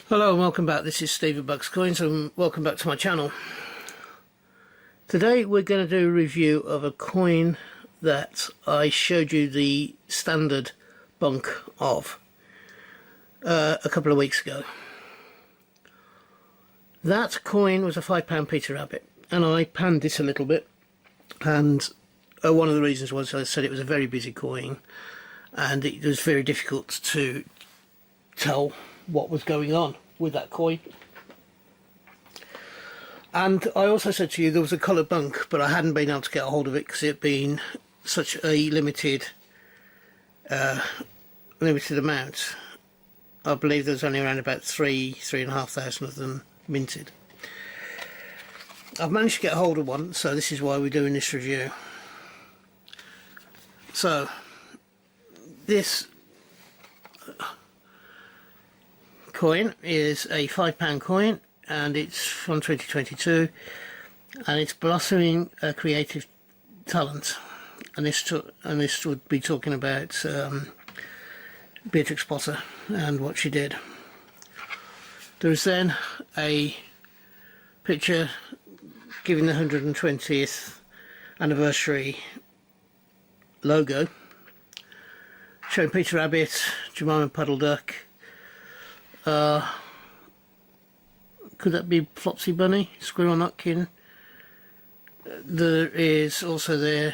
Hello and welcome back. This is Steve at Bucks Coins and welcome back to my channel. Today we're going to do a review of a coin that I showed you the standard bunk of a couple of weeks ago. That coin was a £5 Peter Rabbit, and I panned it a little bit, and one of the reasons was I said it was a very busy coin and it was very difficult to tell what was going on with that coin. And I also said to you there was a coloured bunk, but I hadn't been able to get a hold of it because it had been such a limited amount. I believe there's only around about 3,500 of them minted. I've managed to get a hold of one, so this is why we're doing this review. So this coin is a £5 coin, and it's from 2022, and it's blossoming a creative talent, and this would be talking about Beatrix Potter and what she did. There is then a picture giving the 120th anniversary logo, showing Peter Rabbit, Jemima Puddle Duck. Could that be Flopsy Bunny, Squirrel Nutkin? There is also there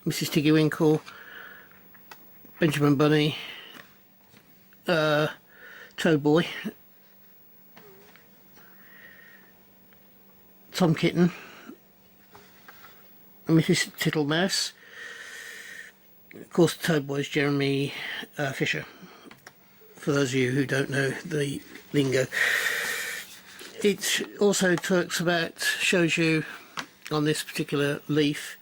Mrs. Tiggy Winkle, Benjamin Bunny, Toad Boy, Tom Kitten, and Mrs. Tittlemouse. Of course, Toad Boy is Jeremy Fisher, for those of you who don't know the lingo. It also shows you on this particular leaf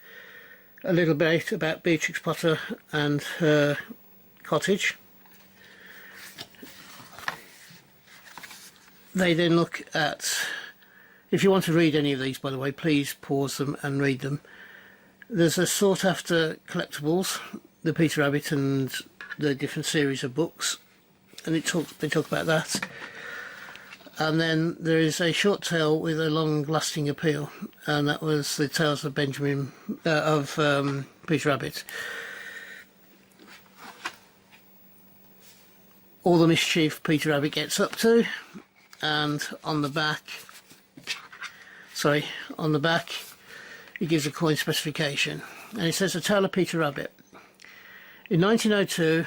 a little bit about Beatrix Potter and her cottage. They then look at, if you want to read any of these, by the way, please pause them and read them. There's a sought after collectibles, the Peter Rabbit and the different series of books, and they talk about that. And then there is a short tale with a long-lasting appeal, and that was the tales of Peter Rabbit. All the mischief Peter Rabbit gets up to, and on the back, it gives a coin specification, and it says, "A Tale of Peter Rabbit. In 1902,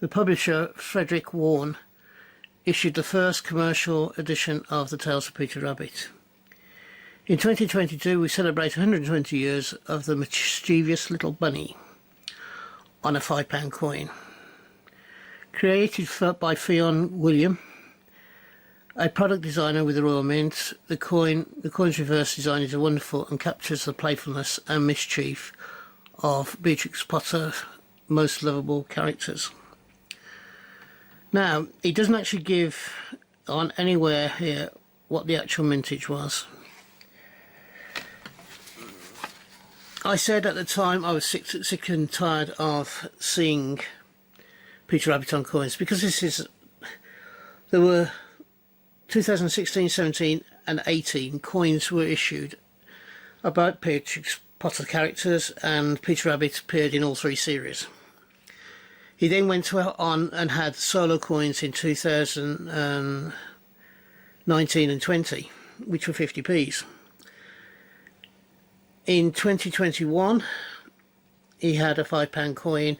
the publisher Frederick Warne issued the first commercial edition of the Tales of Peter Rabbit. In 2022, we celebrate 120 years of the mischievous little bunny on a £5 coin. Created by Fionn William, a product designer with the Royal Mint, the coin's reverse design is wonderful and captures the playfulness and mischief of Beatrix Potter's most lovable characters." Now, it doesn't actually give on anywhere here what the actual mintage was. I said at the time I was sick and tired of seeing Peter Rabbit on coins, because there were 2016, 17 and 18 coins were issued about Beatrix Potter characters, and Peter Rabbit appeared in all three series. He then went on and had solo coins in 2019 and 20, which were 50p's. In 2021, he had a £5 coin,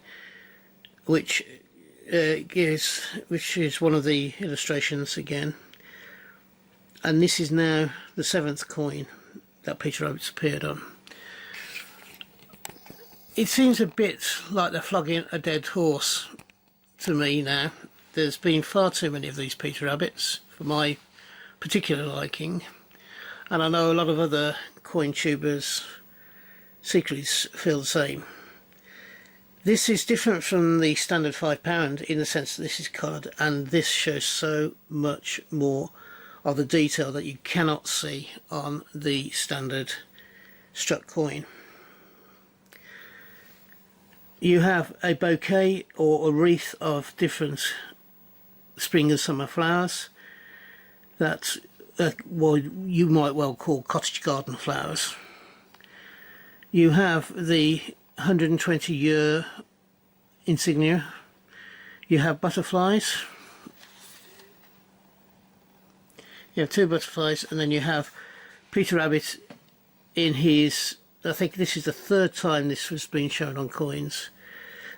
which is one of the illustrations again. And this is now the 7th coin that Peter Rabbit's appeared on. It seems a bit like they're flogging a dead horse to me now. There's been far too many of these Peter Rabbits for my particular liking, and I know a lot of other coin tubers secretly feel the same. This is different from the standard £5 in the sense that this is coloured, and this shows so much more of the detail that you cannot see on the standard struck coin. You have a bouquet or a wreath of different spring and summer flowers that well, you might well call cottage garden flowers. You have the 120-year insignia. You have butterflies. You have 2 butterflies, and then you have Peter Rabbit in his, I think this is the 3rd time this was being shown on coins.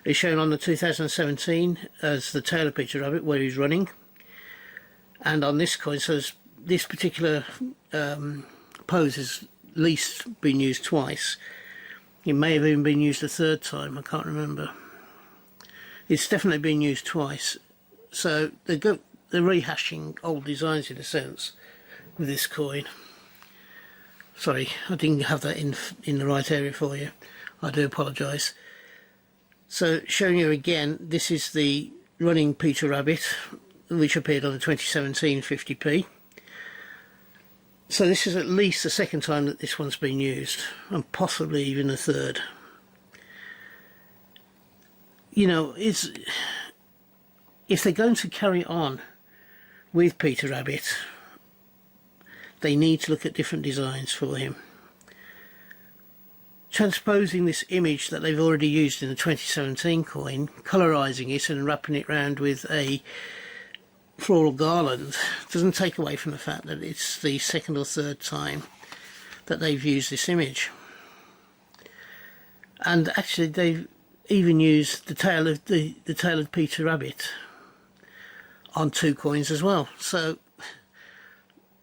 It's shown on the 2017 as the tail of Peter Rabbit where he's running, and on this coin, so this particular pose has at least been used twice. It may have even been used a 3rd time, I can't remember. It's definitely been used twice. So they're rehashing old designs in a sense with this coin. Sorry, I didn't have that in the right area for you. I do apologise. So showing you again, this is the running Peter Rabbit, which appeared on the 2017 50p. So this is at least the 2nd time that this one's been used, and possibly even the 3rd. You know, if they're going to carry on with Peter Rabbit, they need to look at different designs for him. Transposing this image that they've already used in the 2017 coin, colorizing it and wrapping it round with a floral garland, doesn't take away from the fact that it's the 2nd or 3rd time that they've used this image. And actually they've even used the tail of Peter Rabbit on 2 coins as well. So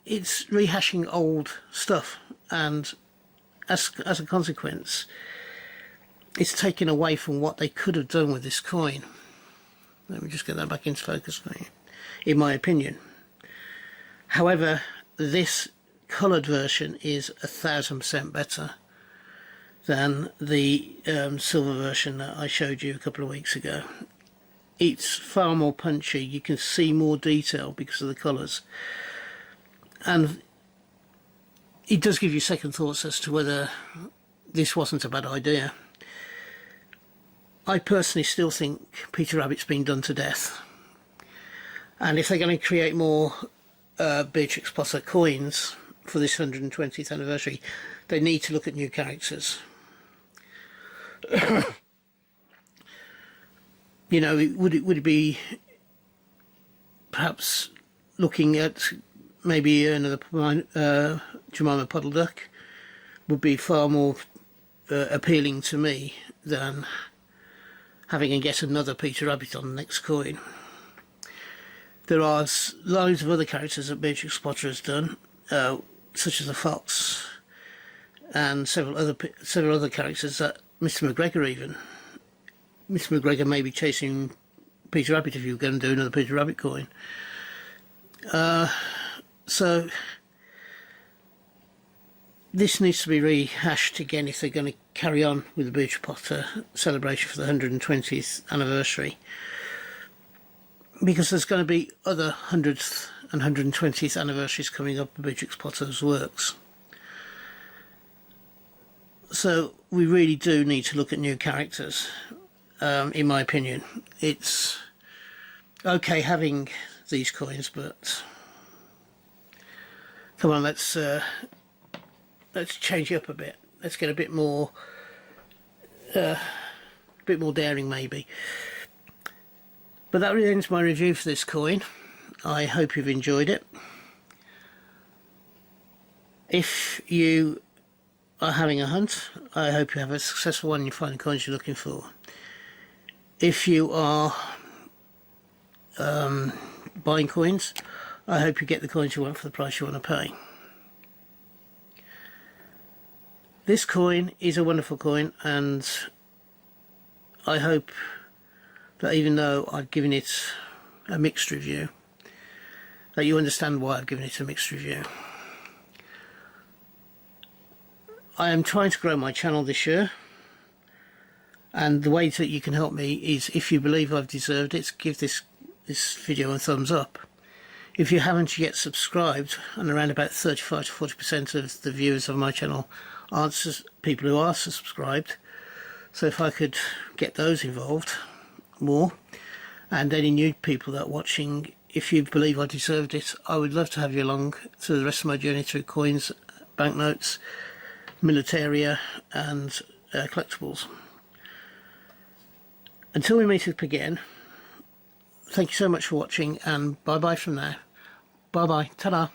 it's rehashing old stuff, and as a consequence it's taken away from what they could have done with this coin. Let me just get that back into focus for you, in my opinion. However, this coloured version is 1000% better than the silver version that I showed you a couple of weeks ago. It's far more punchy, you can see more detail because of the colours, and it does give you second thoughts as to whether this wasn't a bad idea. I personally still think Peter Rabbit's been done to death, and if they're going to create more Beatrix Potter coins for this 120th anniversary, they need to look at new characters. You know, would it be perhaps looking at maybe another Jemima Puddle Duck would be far more appealing to me than having yet another Peter Rabbit on the next coin. There are loads of other characters that Beatrix Potter has done, such as the fox, and several other characters that Mr. McGregor even. Mr. McGregor may be chasing Peter Rabbit if you were going to do another Peter Rabbit coin. So this needs to be rehashed again if they're going to carry on with the Beatrix Potter celebration for the 120th anniversary, because there's going to be other 100th and 120th anniversaries coming up of Beatrix Potter's works. So we really do need to look at new characters. In my opinion, it's okay having these coins, but come on, let's change it up a bit. Let's get a bit more daring, maybe. But that really ends my review for this coin. I hope you've enjoyed it. If you are having a hunt, I hope you have a successful one and you find the coins you're looking for. If you are buying coins, I hope you get the coins you want for the price you want to pay. This coin is a wonderful coin, and I hope that even though I've given it a mixed review, that you understand why I've given it a mixed review. I am trying to grow my channel this year, and the way that you can help me is, if you believe I've deserved it, give this video a thumbs up. If you haven't yet subscribed, and around about 35 to 40% of the viewers of my channel aren't people who are subscribed, so if I could get those involved more, and any new people that are watching, if you believe I deserved it, I would love to have you along to the rest of my journey through coins, banknotes, militaria and collectibles. Until we meet up again, thank you so much for watching, and bye bye from now. Bye bye, ta-da.